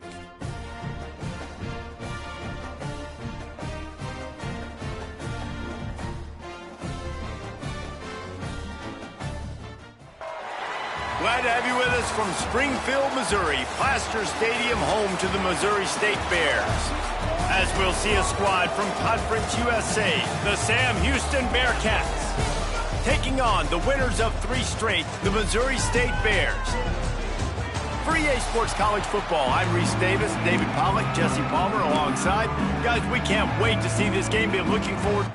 Glad to have you with us from Springfield, Missouri, Plaster Stadium, home to the Missouri State Bears. As we'll see a squad from Conference USA, the Sam Houston Bearcats, taking on the winners of 3 straight, the Missouri State Bears. For EA Sports College Football, I'm Reese Davis, David Pollack, Jesse Palmer alongside. Guys, we can't wait to see this game. Be looking forward.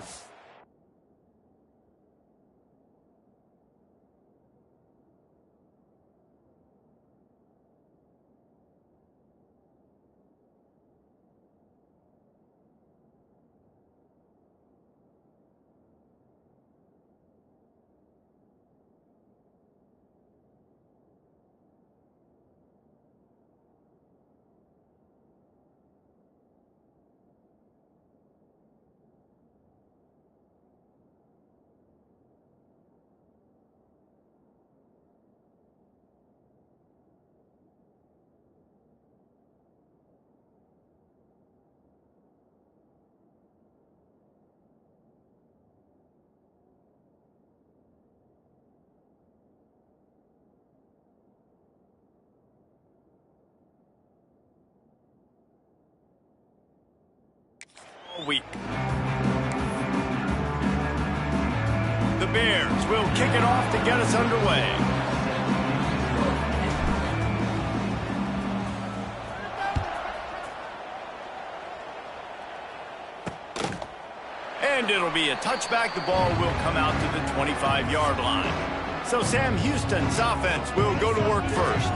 Week. The Bears will kick it off to get us underway. And it'll be a touchback. The ball will come out to the 25-yard line. So Sam Houston's offense will go to work first.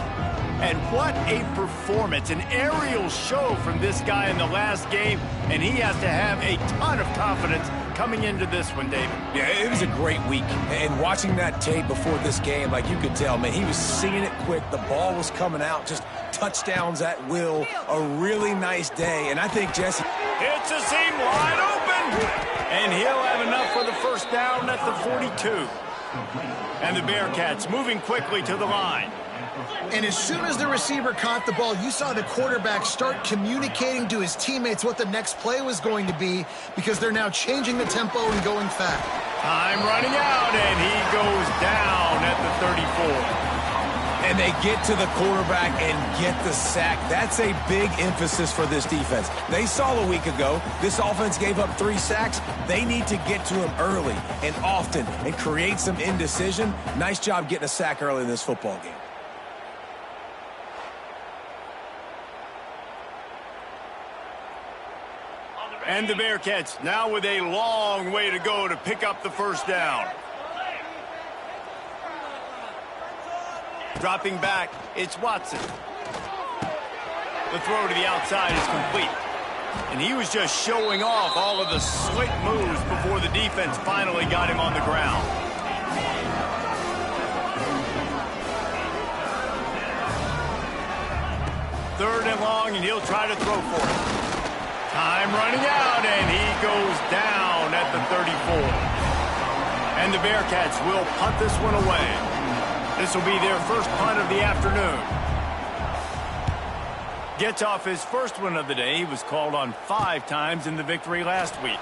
And what a performance, an aerial show from this guy in the last game, and he has to have a ton of confidence coming into this one, David. Yeah, it was a great week, and watching that tape before this game, like you could tell, man, he was seeing it quick, the ball was coming out, just touchdowns at will, a really nice day, and I think Jesse... It's a seam wide open, and he'll have enough for the first down at the 42. And the Bearcats moving quickly to the line. And as soon as the receiver caught the ball, you saw the quarterback start communicating to his teammates what the next play was going to be, because they're now changing the tempo and going fast. Time running out, and he goes down at the 34. And they get to the quarterback and get the sack. That's a big emphasis for this defense. They saw a week ago, this offense gave up 3 sacks. They need to get to him early and often and create some indecision. Nice job getting a sack early in this football game. And the Bearcats now with a long way to go to pick up the first down. Dropping back, it's Watson. The throw to the outside is complete. And he was just showing off all of the slick moves before the defense finally got him on the ground. Third and long, and he'll try to throw for it. Time running out, and he goes down at the 34. And the Bearcats will punt this one away. This will be their first punt of the afternoon. Gets off his first one of the day. He was called on 5 times in the victory last week.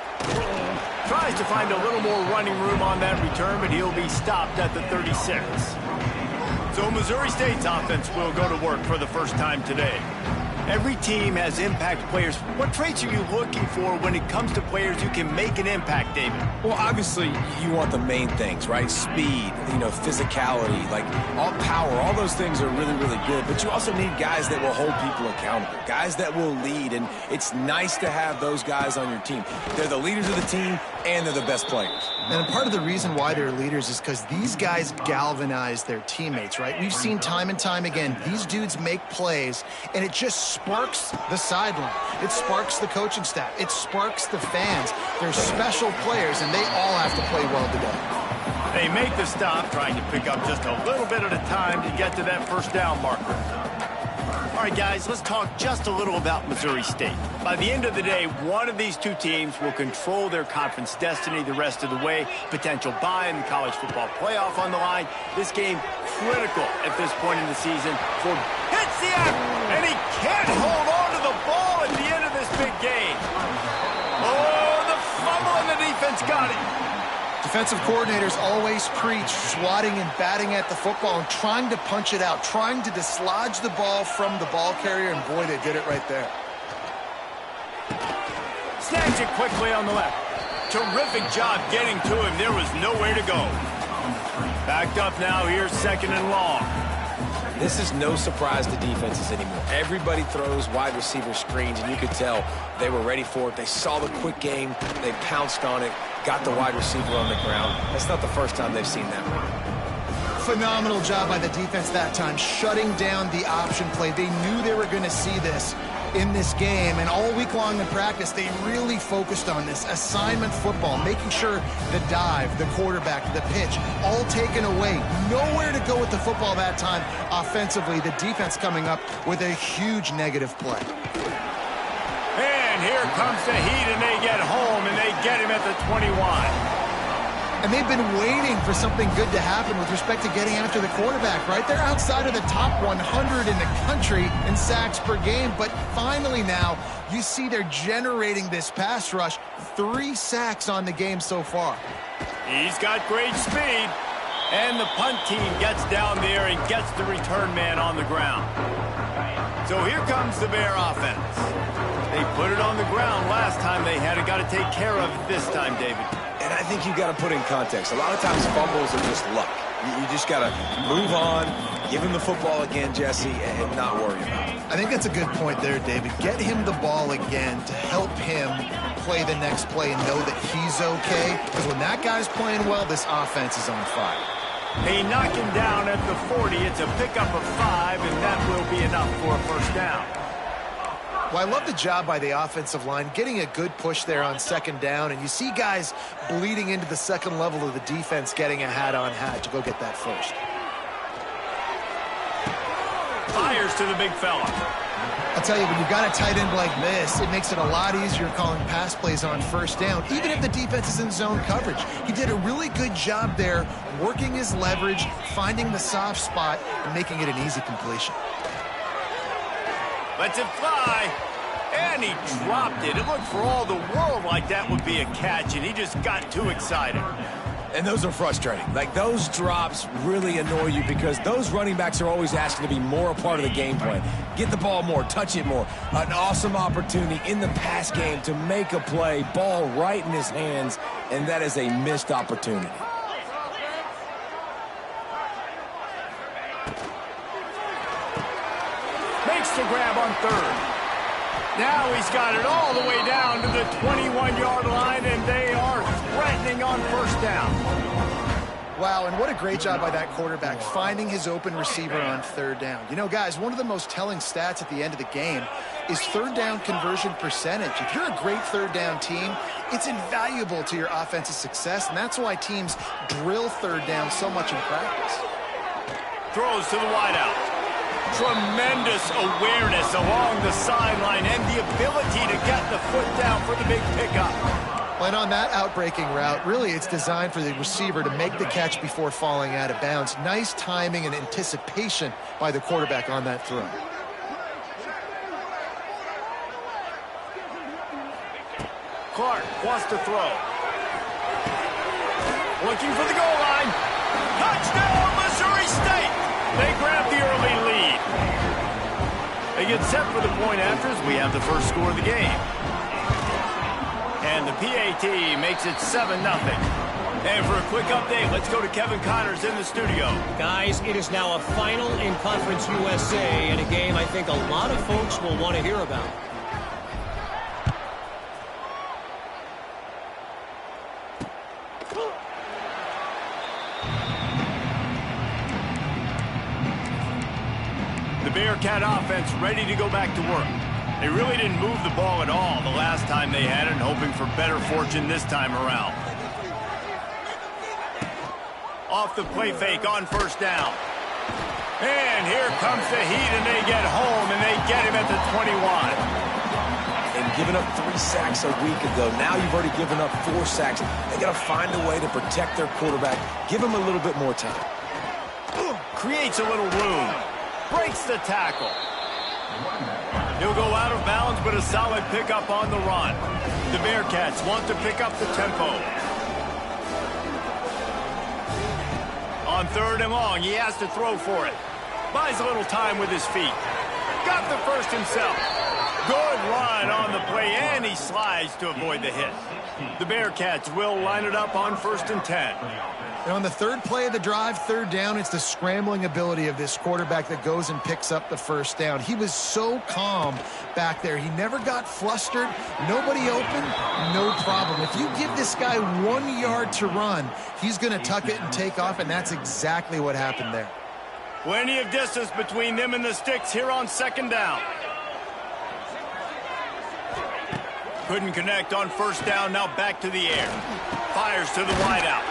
Tries to find a little more running room on that return, but he'll be stopped at the 36. So Missouri State's offense will go to work for the first time today. Every team has impact players. What traits are you looking for when it comes to players who can make an impact, David? Well, obviously, you want the main things, right? Speed, physicality, like all power, all those things are really, really good. But you also need guys that will hold people accountable, guys that will lead. And it's nice to have those guys on your team. They're the leaders of the team, and they're the best players. And part of the reason why they're leaders is because these guys galvanize their teammates, right? We've seen time and time again, these dudes make plays, and it just sparks the sideline. It sparks the coaching staff. It sparks the fans. They're special players, and they all have to play well together. They make the stop, trying to pick up just a little bit at a time to get to that first down marker. All right, guys, let's talk just a little about Missouri State. By the end of the day, one of these two teams will control their conference destiny the rest of the way. Potential bye in the college football playoff on the line. This game critical at this point in the season for hits the act, and he can't hold on to the ball at the end of this big game. Oh, the fumble, and the defense got it. Defensive coordinators always preach swatting and batting at the football and trying to punch it out, trying to dislodge the ball from the ball carrier, and boy, they did it right there. Snags it quickly on the left. Terrific job getting to him. There was nowhere to go. Backed up now. Here's 2nd and long. This is no surprise to defenses anymore. Everybody throws wide receiver screens, and you could tell they were ready for it. They saw the quick game. They pounced on it, got the wide receiver on the ground. That's not the first time they've seen that one. Phenomenal job by the defense that time, shutting down the option play. They knew they were going to see this in this game, and all week long in practice, they really focused on this assignment football, making sure the dive, the quarterback, the pitch, all taken away. Nowhere to go with the football that time offensively. The defense coming up with a huge negative play. And here comes the heat, and they get home, and they get him at the 21. And they've been waiting for something good to happen with respect to getting after the quarterback, right? They're outside of the top 100 in the country in sacks per game, but finally now you see they're generating this pass rush. 3 sacks on the game so far. He's got great speed, and the punt team gets down there and gets the return man on the ground. So here comes the Bear offense. They put it on the ground last time they had it. Got to take care of it this time, David. And I think you got to put in context. A lot of times fumbles are just luck. You just got to move on, give him the football again, Jesse, and not worry about it. I think that's a good point there, David. Get him the ball again to help him play the next play and know that he's okay. Because when that guy's playing well, this offense is on fire. They knock him down at the 40. It's a pickup of 5, and that will be enough for a first down. Well, I love the job by the offensive line, getting a good push there on 2nd down, and you see guys bleeding into the second level of the defense, getting a hat-on-hat to go get that first. Fires to the big fella. I'll tell you, when you've got a tight end like this, it makes it a lot easier calling pass plays on 1st down, even if the defense is in zone coverage. He did a really good job there, working his leverage, finding the soft spot, and making it an easy completion. Lets it fly, and he dropped it. It looked for all the world like that would be a catch, and he just got too excited. And those are frustrating. Like, those drops really annoy you because those running backs are always asking to be more a part of the game plan. Get the ball more, touch it more. An awesome opportunity in the pass game to make a play, ball right in his hands, and that is a missed opportunity. Makes the grab on 3rd. Now he's got it all the way down to the 21-yard line, and they are threatening on 1st down. Wow, and what a great job by that quarterback, finding his open receiver on 3rd down. You know, guys, one of the most telling stats at the end of the game is 3rd down conversion percentage. If you're a great 3rd down team, it's invaluable to your offensive success, and that's why teams drill 3rd down so much in practice. Throws to the wideout. Tremendous awareness along the sideline and the ability to get the foot down for the big pickup. And on that outbreaking route, really it's designed for the receiver to make the catch before falling out of bounds. Nice timing and anticipation by the quarterback on that throw. Clark wants to throw. Looking for the goal line. Touchdown, Missouri State! They grab the early lead. They get set for the point after as we have the first score of the game. And the PAT makes it 7-0. And for a quick update, let's go to Kevin Connors in the studio. Guys, it is now a final in Conference USA and a game I think a lot of folks will want to hear about. The Bearcat offense ready to go back to work. They really didn't move the ball at all the last time they had it, hoping for better fortune this time around. Off the play fake on 1st down. And here comes the heat, and they get home, and they get him at the 21. And giving up 3 sacks a week ago, now you've already given up 4 sacks. They got to find a way to protect their quarterback. Give him a little bit more time. Creates a little room. Breaks the tackle. He'll go out of bounds, but a solid pickup on the run. The Bearcats want to pick up the tempo. On 3rd and long, he has to throw for it. Buys a little time with his feet. Got the first himself. Good run on the play, and he slides to avoid the hit. The Bearcats will line it up on 1st and 10. And on the 3rd play of the drive, 3rd down, it's the scrambling ability of this quarterback that goes and picks up the 1st down. He was so calm back there. He never got flustered. Nobody open, no problem. If you give this guy 1 yard to run, he's going to tuck it and take off, and that's exactly what happened there. Plenty of distance between them and the sticks here on 2nd down. Couldn't connect on 1st down, now back to the air. Fires to the wideout.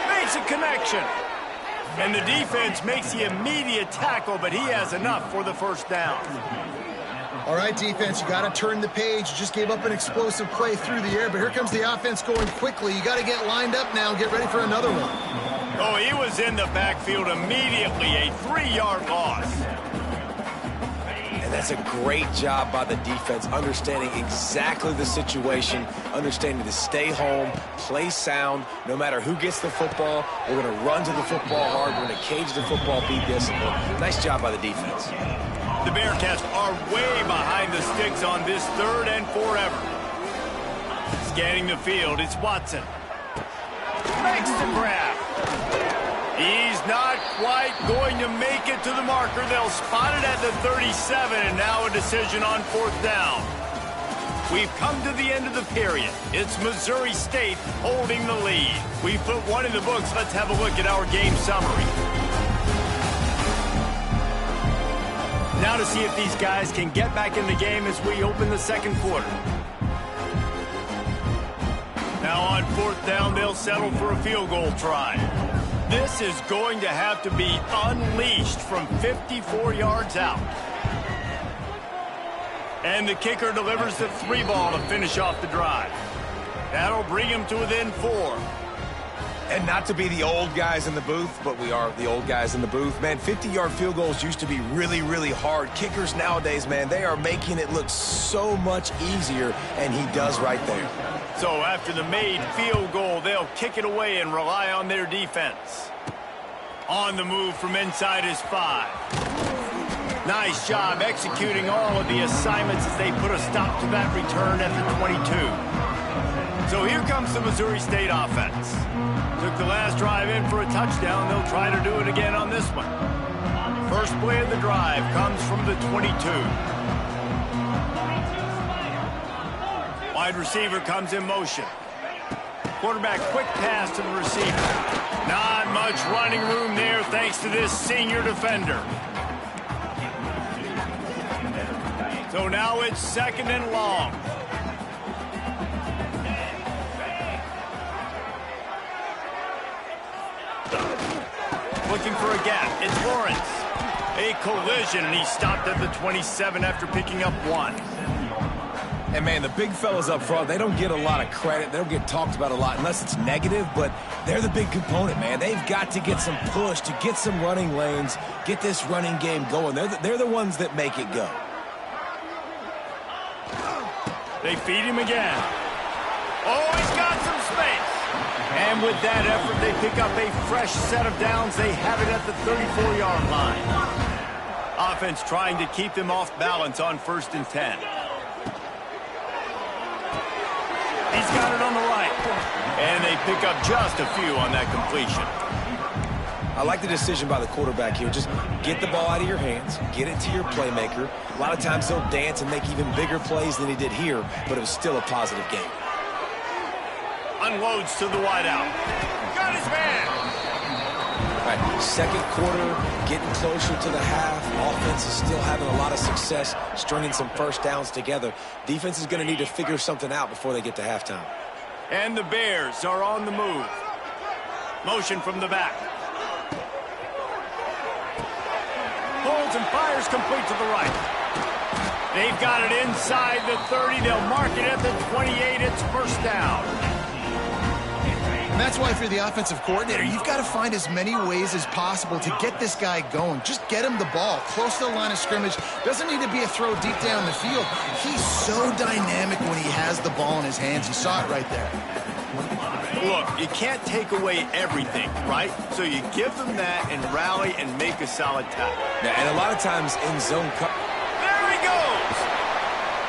Makes a connection. And the defense makes the immediate tackle, but he has enough for the 1st down. All right, defense, you got to turn the page. You just gave up an explosive play through the air, but here comes the offense going quickly. You got to get lined up now and get ready for another one. Oh, he was in the backfield immediately, a 3-yard loss. And that's a great job by the defense, understanding exactly the situation, understanding to stay home, play sound. No matter who gets the football, we're going to run to the football hard. We're going to cage the football, be disciplined. Nice job by the defense. The Bearcats are way behind the sticks on this 3rd and forever. Scanning the field, it's Watson. Makes the grab. He's not quite going to make it to the marker. They'll spot it at the 37, and now a decision on 4th down. We've come to the end of the period. It's Missouri State holding the lead. We've put one in the books. Let's have a look at our game summary. Now to see if these guys can get back in the game as we open the 2nd quarter. Now on 4th down, they'll settle for a field goal try. This is going to have to be unleashed from 54 yards out. And the kicker delivers the 3 ball to finish off the drive. That'll bring him to within 4. And not to be the old guys in the booth, but we are the old guys in the booth. Man, 50-yard field goals used to be really, really hard. Kickers nowadays, man, they are making it look so much easier, and he does right there. So after the made field goal, they'll kick it away and rely on their defense. On the move from inside his 5. Nice job executing all of the assignments as they put a stop to that return at the 22. So here comes the Missouri State offense. Took the last drive in for a touchdown. They'll try to do it again on this one. First play of the drive comes from the 22. Wide receiver comes in motion. Quarterback quick pass to the receiver. Not much running room there thanks to this senior defender. So now it's 2nd and long. Looking for a gap. It's Lawrence. A collision, and he stopped at the 27 after picking up 1. And, man, the big fellas up front, they don't get a lot of credit. They don't get talked about a lot unless it's negative, but they're the big component, man. They've got to get some push, to get some running lanes, get this running game going. They're the ones that make it go. They feed him again. Oh, he's got some space. And with that effort, they pick up a fresh set of downs. They have it at the 34-yard line. Offense trying to keep them off balance on 1st and 10. He's got it on the right. And they pick up just a few on that completion. I like the decision by the quarterback here. Just get the ball out of your hands, get it to your playmaker. A lot of times he'll dance and make even bigger plays than he did here, but it was still a positive game. Unloads to the wideout. Got his man. All right, 2nd quarter, getting closer to the half. Offense is still having a lot of success stringing some 1st downs together. Defense is going to need to figure something out before they get to halftime. And the Bears are on the move. Motion from the back. Holds and fires complete to the right. They've got it inside the 30. They'll mark it at the 28. It's 1st down. And that's why if you're the offensive coordinator, you've got to find as many ways as possible to get this guy going. Just get him the ball close to the line of scrimmage. Doesn't need to be a throw deep down the field. He's so dynamic when he has the ball in his hands. You saw it right there. Look, you can't take away everything, right? So you give them that and rally and make a solid tackle. Yeah, and a lot of times in zone coverage. There he goes!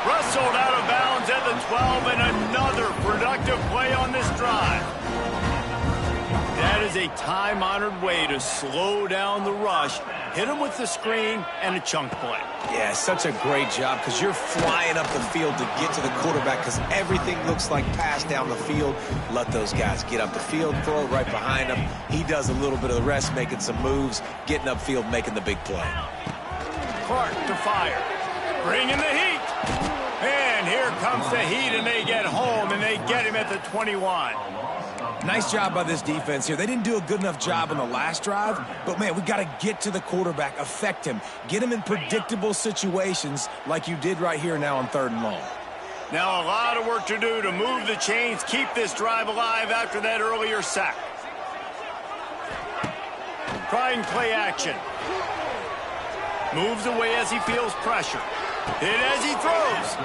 Wrestled out of bounds at the 12, and another productive play on this drive. That is a time-honored way to slow down the rush, hit him with the screen, and a chunk play. Yeah, such a great job because you're flying up the field to get to the quarterback because everything looks like pass down the field. Let those guys get up the field, throw it right behind him. He does a little bit of the rest, making some moves, getting upfield, making the big play. Clark to fire. Bringing the heat. And here comes the heat, and they get home, and they get him at the 21. Nice job by this defense here. They didn't do a good enough job on the last drive, but, man, we got to get to the quarterback, affect him, get him in predictable situations like you did right here now on 3rd and long. Now a lot of work to do to move the chains, keep this drive alive after that earlier sack. Trying play action. Moves away as he feels pressure. Hit as he throws.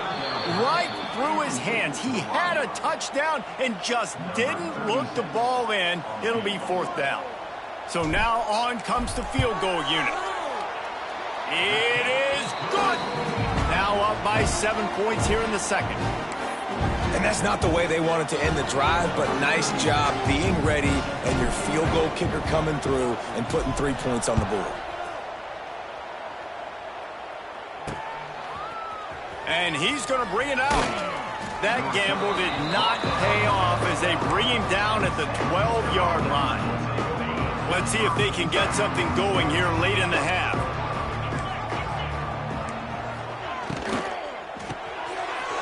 Right through his hands. He had a touchdown and just didn't look the ball in. It'll be 4th down. So now on comes the field goal unit. It is good. Now up by 7 points here in the second. And that's not the way they wanted to end the drive, but nice job being ready and your field goal kicker coming through and putting 3 points on the board. And he's going to bring it out. That gamble did not pay off as they bring him down at the 12-yard line. Let's see if they can get something going here late in the half.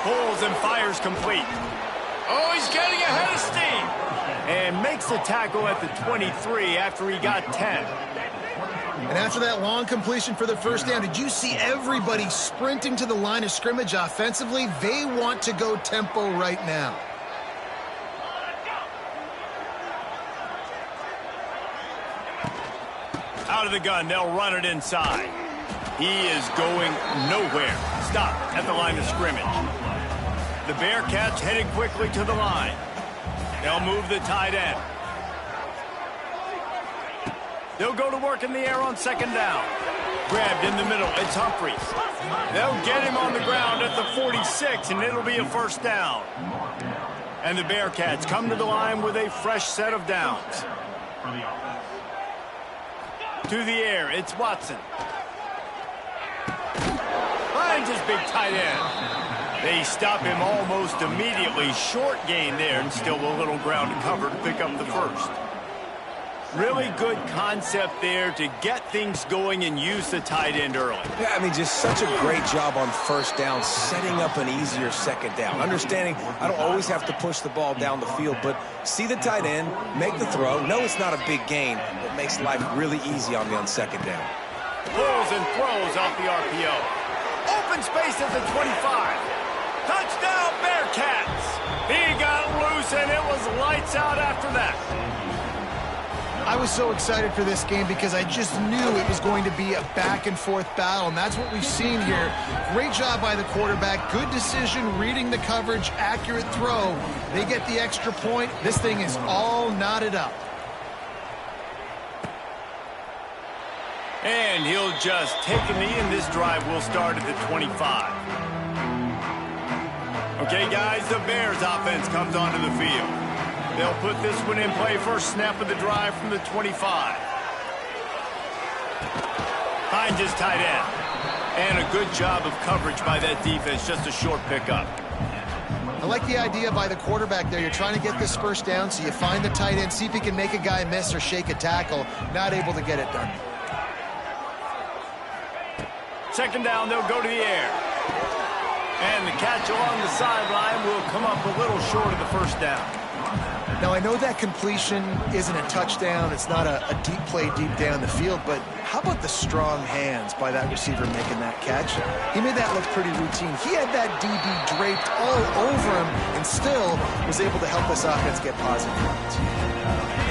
Pulls and fires complete. Oh, he's getting ahead of steam. And makes the tackle at the 23 after he got 10. And after that long completion for the first down, did you see everybody sprinting to the line of scrimmage offensively? They want to go tempo right now. Out of the gun, they'll run it inside. He is going nowhere. Stop at the line of scrimmage. The Bearcats headed quickly to the line. They'll move the tight end. They'll go to work in the air on 2nd down. Grabbed in the middle. It's Humphries. They'll get him on the ground at the 46, and it'll be a 1st down. And the Bearcats come to the line with a fresh set of downs. To the air, it's Watson. Finds his big tight end. They stop him almost immediately. Short gain there, and still a little ground to cover to pick up the 1st. Really good concept there to get things going and use the tight end early. Yeah, I mean, just such a great job on 1st down, setting up an easier 2nd down. Understanding I don't always have to push the ball down the field, but see the tight end, make the throw. No, it's not a big gain, but makes life really easy on me on 2nd down. Pulls and throws off the RPO. Open space at the 25. Touchdown, Bearcats! He got loose, and it was lights out after that. I was so excited for this game because I just knew it was going to be a back-and-forth battle, and that's what we've seen here. Great job by the quarterback. Good decision, reading the coverage, accurate throw. They get the extra point. This thing is all knotted up. And he'll just take a knee, and this drive will start at the 25. Okay, guys, the Bears offense comes onto the field. They'll put this one in play first snap of the drive from the 25. Finds his tight end. And a good job of coverage by that defense, just a short pickup. I like the idea by the quarterback there. You're trying to get this 1st down, so you find the tight end, see if he can make a guy miss or shake a tackle. Not able to get it done. 2nd down, they'll go to the air. And the catch along the sideline will come up a little short of the 1st down. Now, I know that completion isn't a touchdown. It's not a deep play deep down the field, but how about the strong hands by that receiver making that catch? He made that look pretty routine. He had that DB draped all over him and still was able to help this offense get positive yards.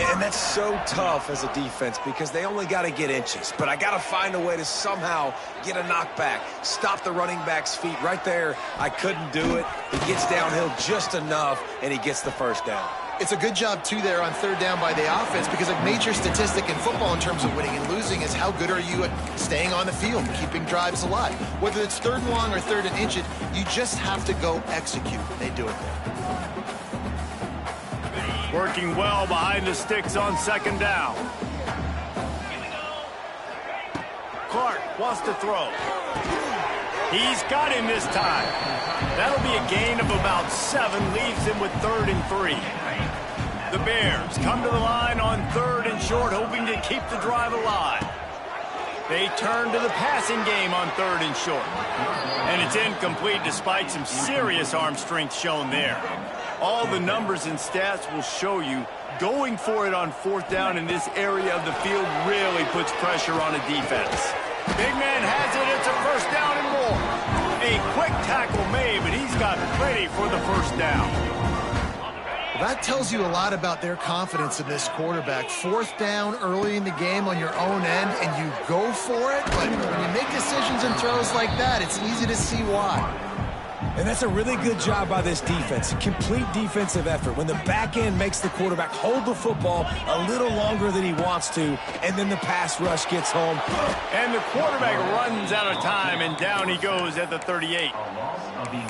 And that's so tough as a defense because they only got to get inches. But I got to find a way to somehow get a knockback, stop the running back's feet right there. I couldn't do it. He gets downhill just enough, and he gets the first down. It's a good job, too, there on third down by the offense because a major statistic in football in terms of winning and losing is how good are you at staying on the field, keeping drives alive. Whether it's third and long or third and inch it, you just have to go execute. They do it there. Working well behind the sticks on second down. Clark wants to throw. He's got him this time. That'll be a gain of about 7, leaves him with 3rd and 3. The Bears come to the line on 3rd and short, hoping to keep the drive alive. They turn to the passing game on 3rd and short. And it's incomplete despite some serious arm strength shown there. All the numbers and stats will show you going for it on 4th down in this area of the field really puts pressure on a defense. Big man has it. It's a 1st down and more. A quick tackle made, but he's got plenty for the 1st down. Well, that tells you a lot about their confidence in this quarterback. 4th down early in the game on your own end, and you go for it. But when you make decisions and throws like that, it's easy to see why. And that's a really good job by this defense. Complete defensive effort. When the back end makes the quarterback hold the football a little longer than he wants to, and then the pass rush gets home. And the quarterback runs out of time, and down he goes at the 38.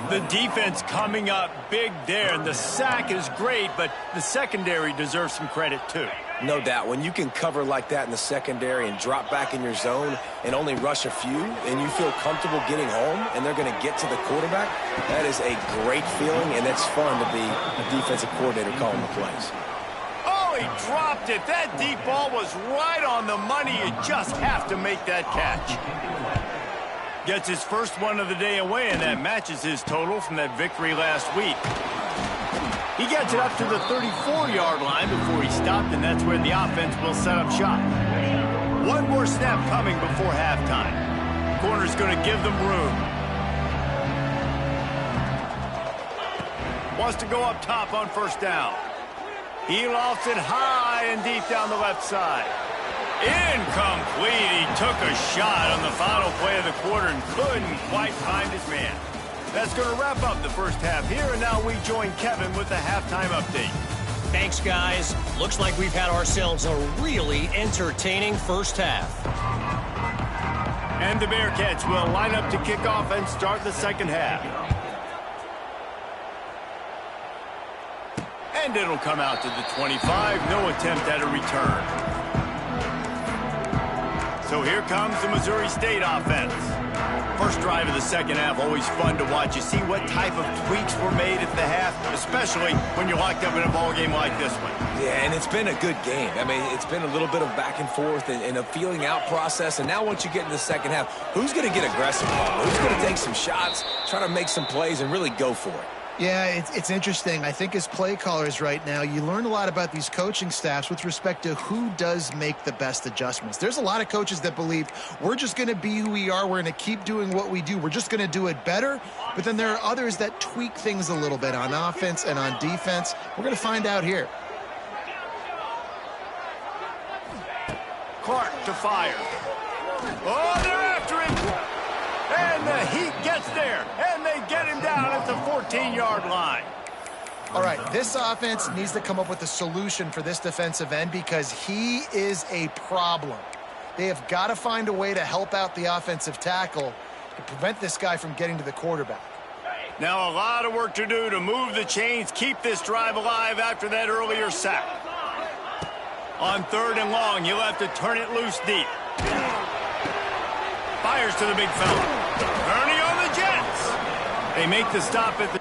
The defense coming up big there, and the sack is great, but the secondary deserves some credit too. No doubt. When you can cover like that in the secondary and drop back in your zone and only rush a few, and you feel comfortable getting home, and they're going to get to the quarterback, that is a great feeling, and it's fun to be a defensive coordinator calling the plays. Oh, he dropped it. That deep ball was right on the money. You just have to make that catch. Gets his first one of the day away, and that matches his total from that victory last week. He gets it up to the 34-yard line before he stopped, and that's where the offense will set up shop. One more snap coming before halftime. Corner's going to give them room. Wants to go up top on 1st down. He lofts it high and deep down the left side. Incomplete. He took a shot on the final play of the quarter and couldn't quite find his man. That's going to wrap up the first half here, and now we join Kevin with the halftime update. Thanks, guys. Looks like we've had ourselves a really entertaining first half. And the Bearcats will line up to kick off and start the second half. And it'll come out to the 25. No attempt at a return. So here comes the Missouri State offense. First drive of the second half, always fun to watch. You see what type of tweaks were made at the half, especially when you're locked up in a ball game like this one. Yeah, and it's been a good game. I mean, it's been a little bit of back and forth and a feeling out process. And now once you get in the second half, who's going to get aggressive? Who's going to take some shots, try to make some plays, and really go for it? Yeah, it's interesting. I think as play callers right now, you learn a lot about these coaching staffs with respect to who does make the best adjustments. There's a lot of coaches that believe we're just going to be who we are. We're going to keep doing what we do. We're just going to do it better. But then there are others that tweak things a little bit on offense and on defense. We're going to find out here. Clark to fire. Oh, they're after him. And the Heat gets there, and they get him down at the 14-yard line. All right, this offense needs to come up with a solution for this defensive end because he is a problem. They have got to find a way to help out the offensive tackle to prevent this guy from getting to the quarterback. Now a lot of work to do to move the chains, keep this drive alive after that earlier sack. On 3rd and long, you'll have to turn it loose deep. Fires to the big fella. Ernie on the Jets. They make the stop at the...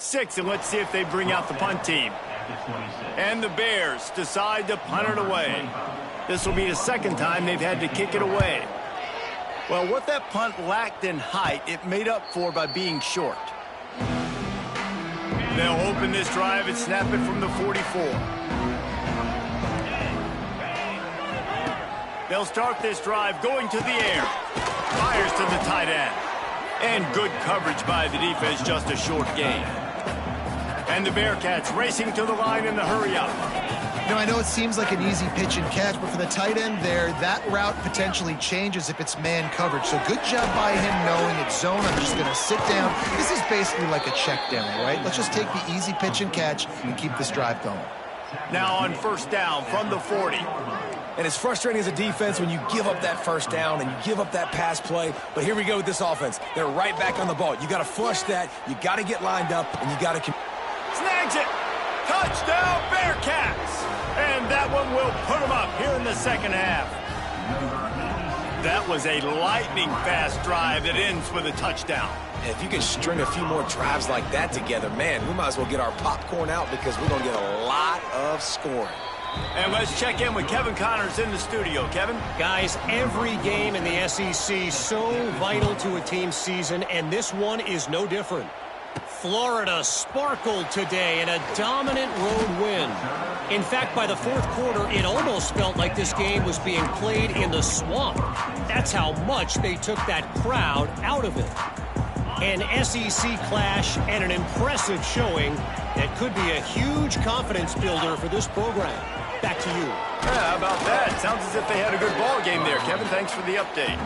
6, and let's see if they bring out the punt team. And the Bears decide to punt it away. This will be the second time they've had to kick it away. Well, what that punt lacked in height, it made up for by being short. They'll open this drive and snap it from the 44. They'll start this drive going to the air. Fires to the tight end. And good coverage by the defense, just a short gain. And the Bearcats racing to the line in the hurry-up. Now, I know it seems like an easy pitch and catch, but for the tight end there, that route potentially changes if it's man coverage. So good job by him knowing it's zone. I'm just going to sit down. This is basically like a check down, right? Let's just take the easy pitch and catch and keep this drive going. Now on first down from the 40. And it's frustrating as a defense when you give up that first down and you give up that pass play. But here we go with this offense. They're right back on the ball. You got to flush that. You got to get lined up, and you got to... Snags it. Touchdown, Bearcats. And that one will put them up here in the second half. That was a lightning-fast drive that ends with a touchdown. If you can string a few more drives like that together, man, we might as well get our popcorn out because we're going to get a lot of scoring. And let's check in with Kevin Connors in the studio. Kevin? Guys, every game in the SEC so vital to a team's season, and this one is no different. Florida sparkled today in a dominant road win. In fact, by the fourth quarter, it almost felt like this game was being played in the swamp. That's how much they took that crowd out of it. An SEC clash and an impressive showing that could be a huge confidence builder for this program. Back to you. Yeah, how about that? Sounds as if they had a good ball game there. Kevin, thanks for the update.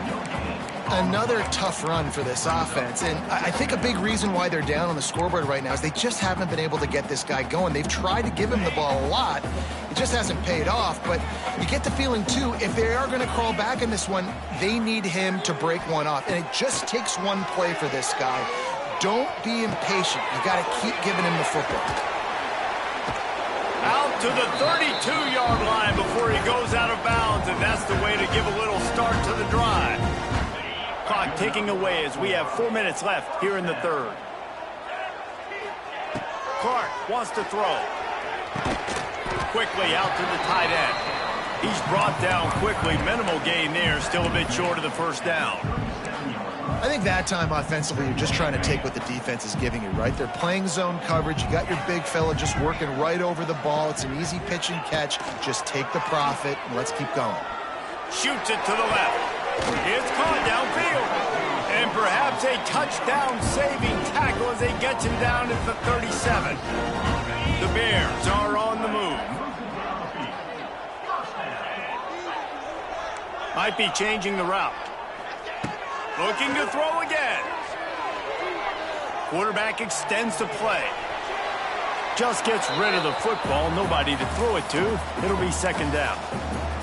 Another tough run for this offense, and I think a big reason why they're down on the scoreboard right now is they just haven't been able to get this guy going. They've tried to give him the ball a lot. It just hasn't paid off, but you get the feeling, too, if they are going to crawl back in this one, they need him to break one off, and it just takes one play for this guy. Don't be impatient. You got to keep giving him the football. Out to the 32-yard line before he goes out of bounds, and that's the way to give a little start to the drive. Clock ticking away as we have 4 minutes left here in the third. Clark wants to throw. Quickly out to the tight end. He's brought down quickly. Minimal gain there, still a bit short of the first down. I think that time offensively, you're just trying to take what the defense is giving you, right? They're playing zone coverage. You got your big fella just working right over the ball. It's an easy pitch and catch. Just take the profit, and let's keep going. Shoots it to the left. It's caught downfield. And perhaps a touchdown-saving tackle as they get him down at the 37. The Bears are on the move. Might be changing the route. Looking to throw again. Quarterback extends the play. Just gets rid of the football. Nobody to throw it to. It'll be second down.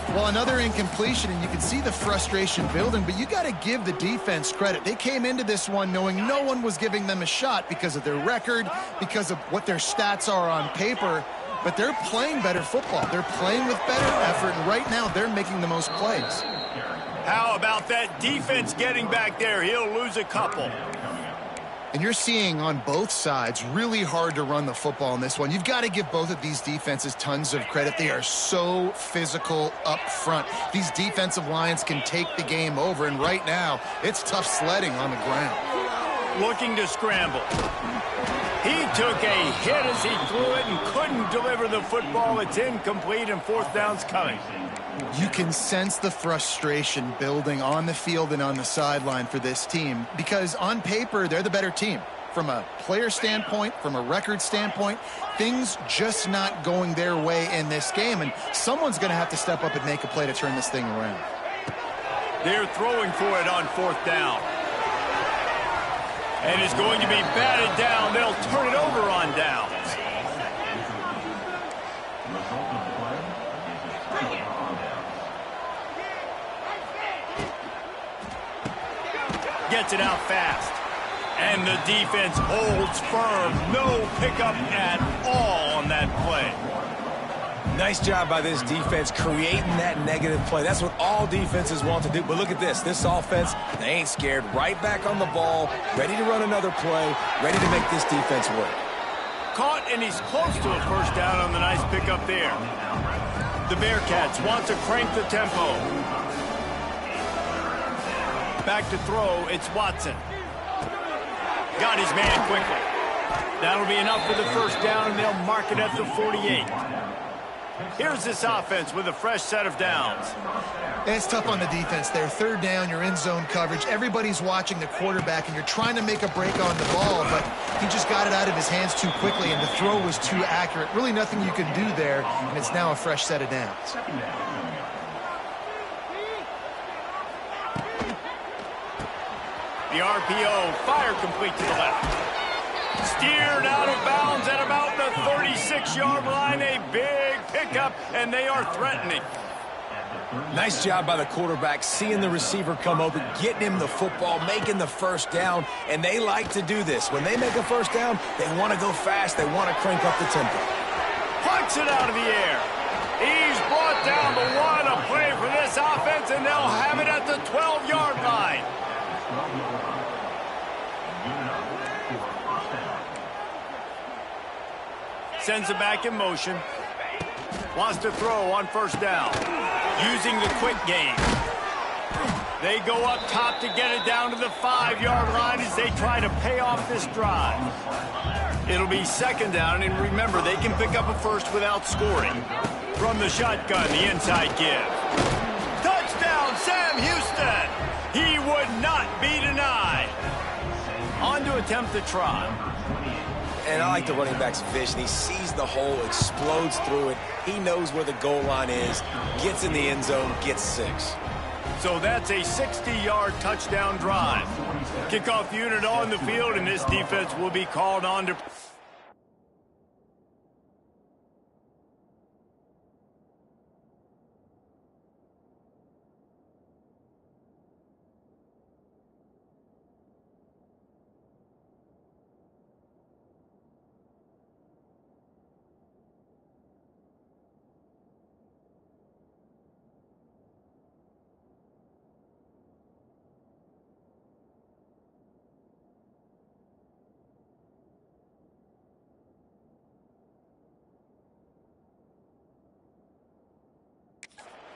Well, another incompletion, and you can see the frustration building, but you got to give the defense credit. They came into this one knowing no one was giving them a shot because of their record, because of what their stats are on paper, but they're playing better football. They're playing with better effort, and right now they're making the most plays. How about that defense getting back there? He'll lose a couple. And you're seeing on both sides really hard to run the football in this one. You've got to give both of these defenses tons of credit. They are so physical up front. These defensive lines can take the game over, and right now it's tough sledding on the ground. Looking to scramble. He took a hit as he threw it and couldn't deliver the football. It's incomplete, and fourth down's coming. You can sense the frustration building on the field and on the sideline for this team because on paper, they're the better team. From a player standpoint, from a record standpoint, things just not going their way in this game, and someone's going to have to step up and make a play to turn this thing around. They're throwing for it on fourth down. And it's going to be batted down. They'll turn it over on downs. Gets it out fast. And the defense holds firm. No pickup at all on that play. Nice job by this defense creating that negative play. That's what all defenses want to do. But look at this. This offense, they ain't scared. Right back on the ball, ready to run another play, ready to make this defense work. caught, and he's close to a first down on the nice pickup there. The Bearcats want to crank the tempo. Back to throw, it's Watson. Got his man quickly. That'll be enough for the first down, and they'll mark it at the 48. Here's this offense with a fresh set of downs. It's tough on the defense there. Third down, you're in zone coverage. Everybody's watching the quarterback, and you're trying to make a break on the ball, but he just got it out of his hands too quickly, and the throw was too accurate. Really nothing you can do there, and it's now a fresh set of downs. The RPO, fire complete to the left. Steered out of bounds at about the 36-yard line. A big pickup, and they are threatening. Nice job by the quarterback, seeing the receiver come open, getting him the football, making the first down, and they like to do this. When they make a first down, they want to go fast. They want to crank up the tempo. Plucks it out of the air. He's brought down, but what a play for this offense, and they'll have it at the 12-yard line. Sends it back in motion. Wants to throw on first down. Using the quick game. They go up top to get it down to the 5-yard line as they try to pay off this drive. It'll be second down, and remember, they can pick up a first without scoring. From the shotgun, the inside give. Touchdown, Sam Houston! He would not be denied. On to attempt the try. And I like the running back's vision. He sees the hole, explodes through it. He knows where the goal line is, gets in the end zone, gets 6. So that's a 60-yard touchdown drive. Kickoff unit on the field, and this defense will be called on to...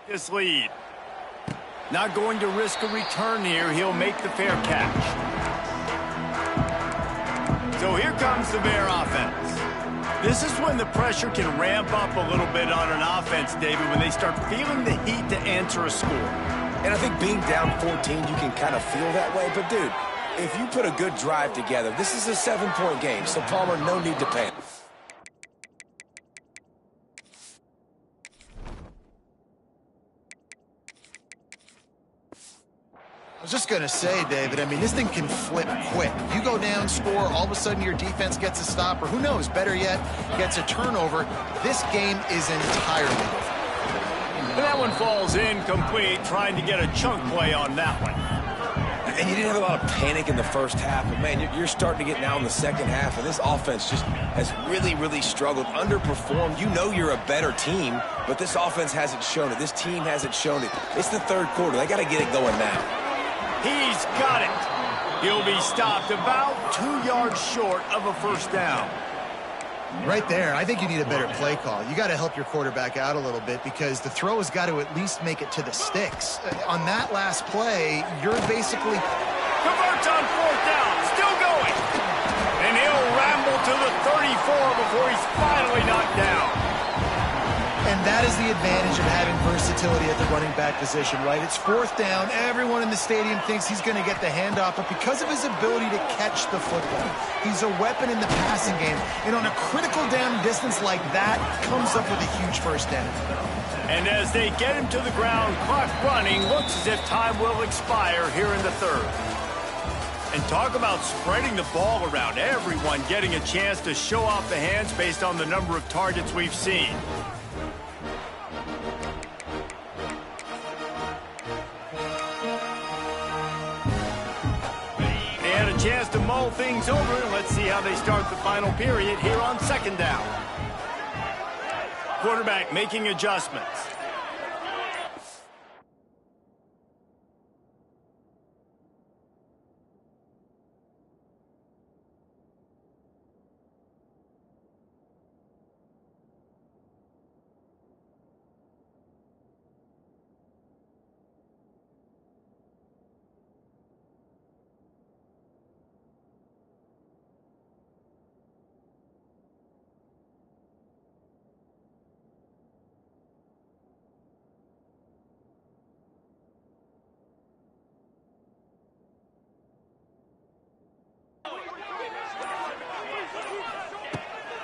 this lead. Not going to risk a return here. He'll make the fair catch. So here comes the Bear offense. This is when the pressure can ramp up a little bit on an offense, David, when they start feeling the heat to answer a score. And I think being down 14, you can kind of feel that way. But, dude, if you put a good drive together, this is a 7-point game. So, Palmer, no need to panic. I was just going to say, David, I mean, this thing can flip quick. You go down, score, all of a sudden your defense gets a stop, or who knows, better yet, gets a turnover. This game is entirely different. And that one falls incomplete, trying to get a chunk play on that one. And you didn't have a lot of panic in the first half, but, man, you're starting to get now in the second half, and this offense just has really, really struggled, underperformed. You know you're a better team, but this offense hasn't shown it. This team hasn't shown it. It's the third quarter. They got to get it going now. He's got it. He'll be stopped about 2 yards short of a first down. Right there, I think you need a better play call. You got to help your quarterback out a little bit because the throw has got to at least make it to the sticks. On that last play, you're basically... Converts on fourth down, still going. And he'll ramble to the 34 before he's finally knocked down. And that is the advantage of having versatility at the running back position, right? It's fourth down. Everyone in the stadium thinks he's going to get the handoff, but because of his ability to catch the football, he's a weapon in the passing game. And on a critical down distance like that, comes up with a huge first down. And as they get him to the ground, clock running, looks as if time will expire here in the third. And talk about spreading the ball around. Everyone getting a chance to show off the hands based on the number of targets we've seen. Chance to mull things over, and let's see how they start the final period here on second down. Quarterback making adjustments.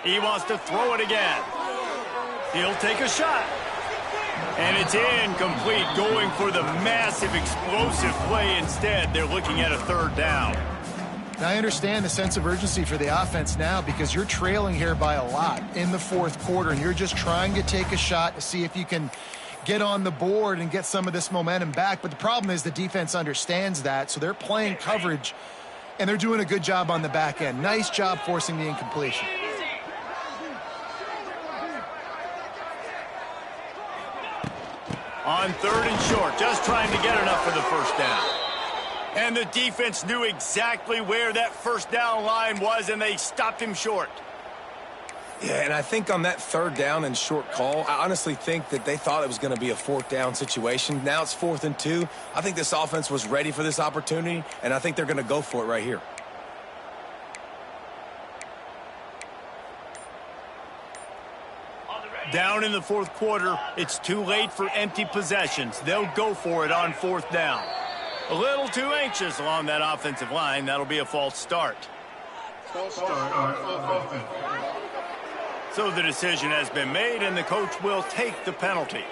He wants to throw it again. He'll take a shot. And it's incomplete, going for the massive explosive play instead. They're looking at a third down. Now, I understand the sense of urgency for the offense now because you're trailing here by a lot in the fourth quarter, and you're just trying to take a shot to see if you can get on the board and get some of this momentum back. But the problem is the defense understands that, so they're playing coverage, and they're doing a good job on the back end. Nice job forcing the incompletion. On third and short, just trying to get enough for the first down. And the defense knew exactly where that first down line was, and they stopped him short. Yeah, and I think on that third down and short call, I honestly think that they thought it was going to be a fourth down situation. Now it's 4th and 2. I think this offense was ready for this opportunity, and I think they're going to go for it right here. Down in the fourth quarter, it's too late for empty possessions. They'll go for it on 4th down. A little too anxious along that offensive line. That'll be a false start. So the decision has been made, and the coach will take the penalty.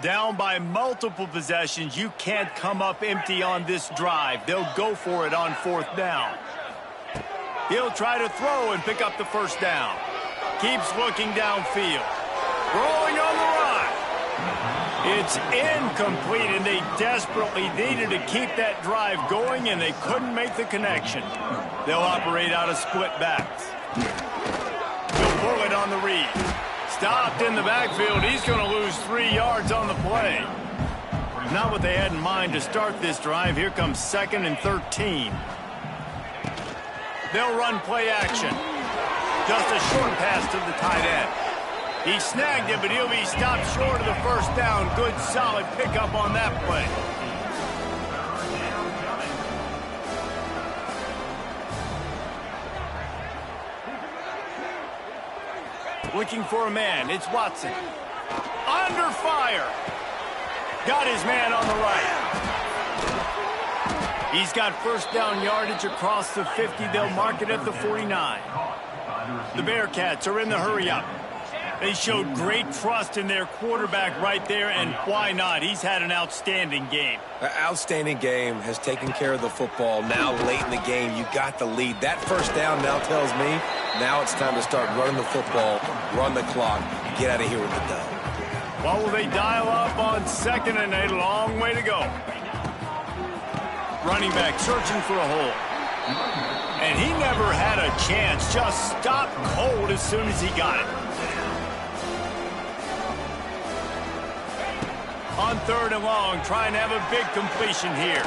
Down by multiple possessions, you can't come up empty on this drive. They'll go for it on 4th down. He'll try to throw and pick up the first down. Keeps looking downfield. Rolling on the run. It's incomplete, and they desperately needed to keep that drive going, and they couldn't make the connection. They'll operate out of split backs. He'll pull it on the read. Stopped in the backfield. He's going to lose 3 yards on the play. Not what they had in mind to start this drive. Here comes 2nd and 13. They'll run play action. Just a short pass to the tight end. He snagged it, but he'll be stopped short of the first down. Good, solid pickup on that play. Looking for a man. It's Watson. Under fire. Got his man on the right. He's got first down yardage across the 50. They'll mark it at the 49. The Bearcats are in the hurry-up. They showed great trust in their quarterback right there, and why not? He's had an outstanding game. An outstanding game, has taken care of the football. Now, late in the game, you got the lead. That first down now tells me now it's time to start running the football, run the clock, get out of here with the dub. Well, will they dial up on 2nd and a long way to go? Running back searching for a hole. And he never had a chance. Just stopped cold as soon as he got it. On 3rd and long, trying to have a big completion here.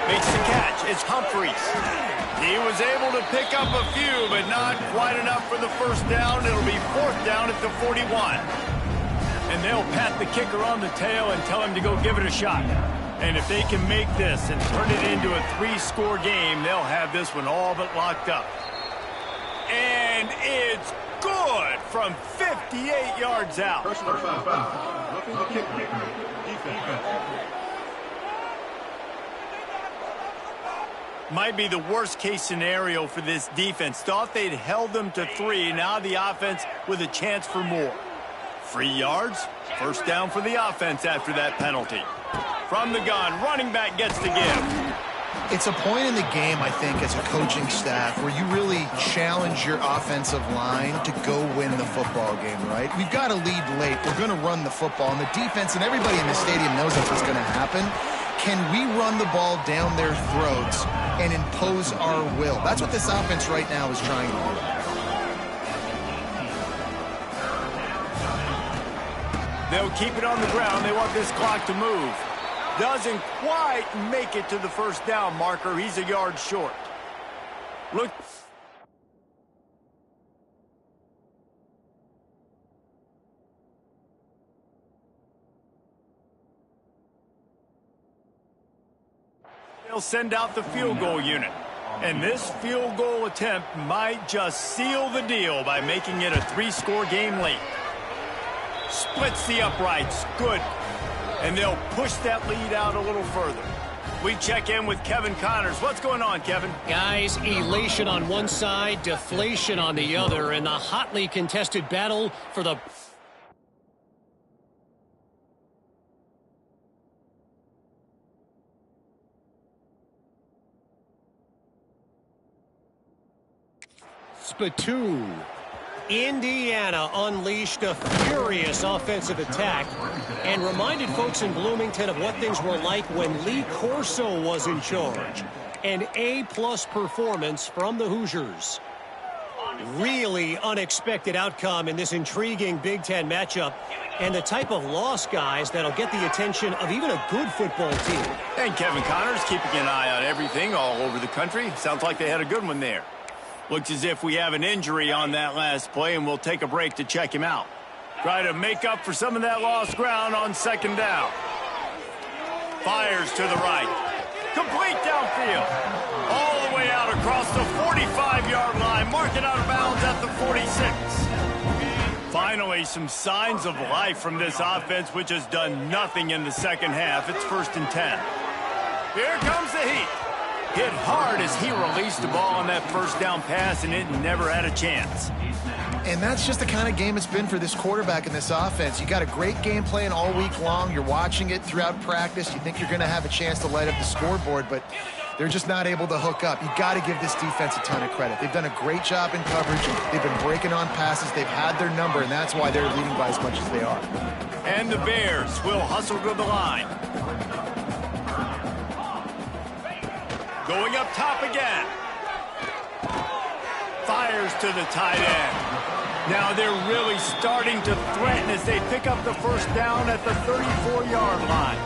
Makes the catch. It's Humphries. He was able to pick up a few, but not quite enough for the first down. It'll be 4th down at the 41. And they'll pat the kicker on the tail and tell him to go give it a shot. And if they can make this and turn it into a 3-score game, they'll have this one all but locked up. And it's good from 58 yards out. Personal foul. Roughing the kicker. Defense. Might be the worst-case scenario for this defense. Thought they'd held them to 3. Now the offense with a chance for more. 3 yards. First down for the offense after that penalty. From the gun, running back gets the give. It's a point in the game, I think, as a coaching staff where you really challenge your offensive line to go win the football game, right? We've got to lead late. We're going to run the football. And the defense and everybody in the stadium knows that's what's going to happen. Can we run the ball down their throats and impose our will? That's what this offense right now is trying to do. They'll keep it on the ground. They want this clock to move. Doesn't quite make it to the first down marker. He's a yard short. Look. They'll send out the field goal unit. And this field goal attempt might just seal the deal by making it a 3-score game late. Splits the uprights. Good. And they'll push that lead out a little further. We check in with Kevin Connors. What's going on, Kevin? Guys, elation on one side, deflation on the other, and the hotly contested battle for the... Spittoon. Indiana unleashed a furious offensive attack and reminded folks in Bloomington of what things were like when Lee Corso was in charge. An A-plus performance from the Hoosiers. Really unexpected outcome in this intriguing Big Ten matchup, and the type of loss, guys, that'll get the attention of even a good football team. And Kevin Connors keeping an eye on everything all over the country. Sounds like they had a good one there. Looks as if we have an injury on that last play, and we'll take a break to check him out. Try to make up for some of that lost ground on second down. Fires to the right. Complete downfield. All the way out across the 45-yard line. Marking out of bounds at the 46. Finally, some signs of life from this offense, which has done nothing in the second half. It's 1st and 10. Here comes the heat. Hit hard as he released the ball on that first down pass, and it never had a chance. And that's just the kind of game it's been for this quarterback in this offense. You got a great game plan all week long. You're watching it throughout practice. You think you're going to have a chance to light up the scoreboard, but they're just not able to hook up. You got to give this defense a ton of credit. They've done a great job in coverage. They've been breaking on passes. They've had their number, and that's why they're leading by as much as they are. And the Bears will hustle to the line. Going up top again. Fires to the tight end. Now they're really starting to threaten as they pick up the first down at the 34-yard line.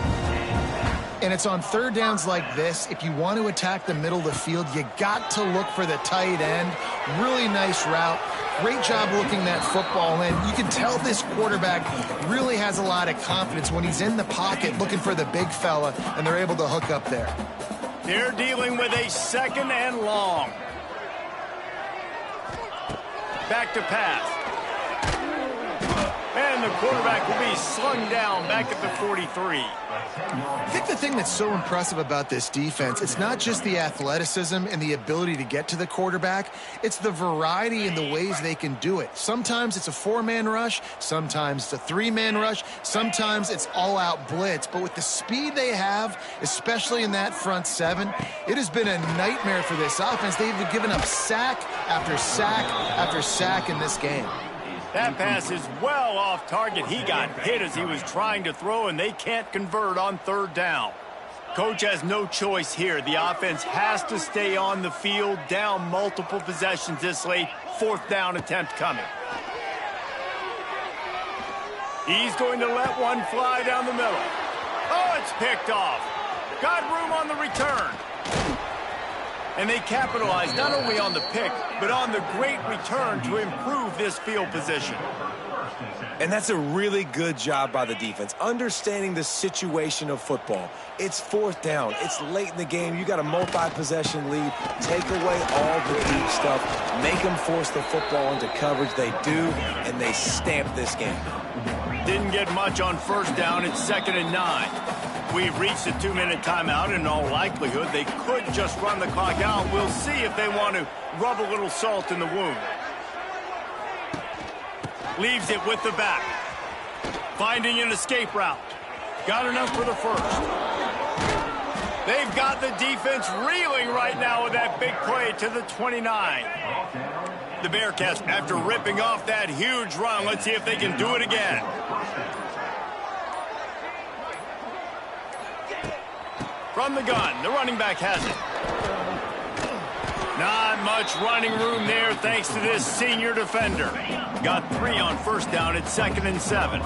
And it's on third downs like this. If you want to attack the middle of the field, you got to look for the tight end. Really nice route. Great job looking that football in. You can tell this quarterback really has a lot of confidence when he's in the pocket looking for the big fella, and they're able to hook up there. They're dealing with a 2nd and long. Back to pass. And the quarterback will be slung down back at the 43. I think the thing that's so impressive about this defense, it's not just the athleticism and the ability to get to the quarterback. It's the variety in the ways they can do it. Sometimes it's a 4-man rush. Sometimes it's a 3-man rush. Sometimes it's all-out blitz. But with the speed they have, especially in that front 7, it has been a nightmare for this offense. They've given up sack after sack after sack in this game. That pass is well off target. He got hit as he was trying to throw, and they can't convert on third down. Coach has no choice here. The offense has to stay on the field, down multiple possessions this late. 4th down attempt coming. He's going to let one fly down the middle. Oh, it's picked off. Got room on the return. And they capitalize not only on the pick, but on the great return to improve this field position. And that's a really good job by the defense, understanding the situation of football. It's 4th down. It's late in the game. You got a multi-possession lead. Take away all the deep stuff. Make them force the football into coverage. They do, and they stamp this game. Didn't get much on first down. It's 2nd and 9. We've reached a 2-minute timeout, and in all likelihood, they could just run the clock out. We'll see if they want to rub a little salt in the wound. Leaves it with the back. Finding an escape route. Got enough for the first. They've got the defense reeling right now with that big play to the 29. The Bearcats, after ripping off that huge run, let's see if they can do it again. From the gun, the running back has it. Not much running room there thanks to this senior defender. Got 3 on first down. It's 2nd and 7.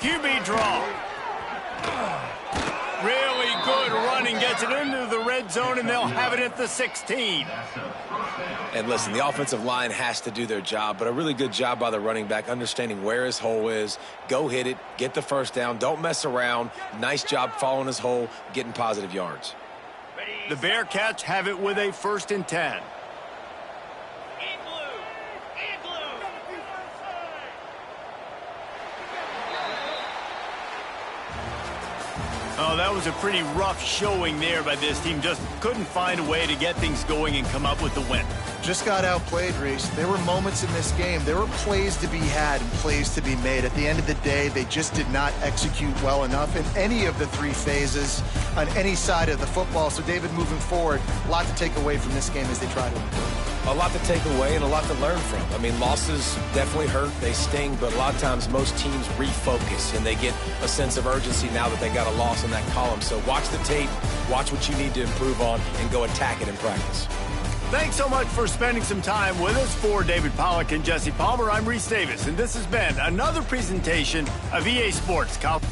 QB draw. Really good running, gets it into the red zone, and they'll have it at the 16. And listen, the offensive line has to do their job, but a really good job by the running back, understanding where his hole is. Go hit it, get the first down, don't mess around. Nice job following his hole, getting positive yards. The Bearcats have it with a 1st and 10. Oh, that was a pretty rough showing there by this team. Just couldn't find a way to get things going and come up with the win. Just got outplayed, Reese. There were moments in this game. There were plays to be had and plays to be made. At the end of the day, they just did not execute well enough in any of the 3 phases on any side of the football. So, David, moving forward, a lot to take away from this game as they try to improve. A lot to take away and a lot to learn from. I mean, losses definitely hurt, they sting, but a lot of times most teams refocus and they get a sense of urgency now that they got a loss in that column. So watch the tape, watch what you need to improve on, and go attack it in practice. Thanks so much for spending some time with us. For David Pollack and Jesse Palmer, I'm Reese Davis, and this has been another presentation of EA Sports College.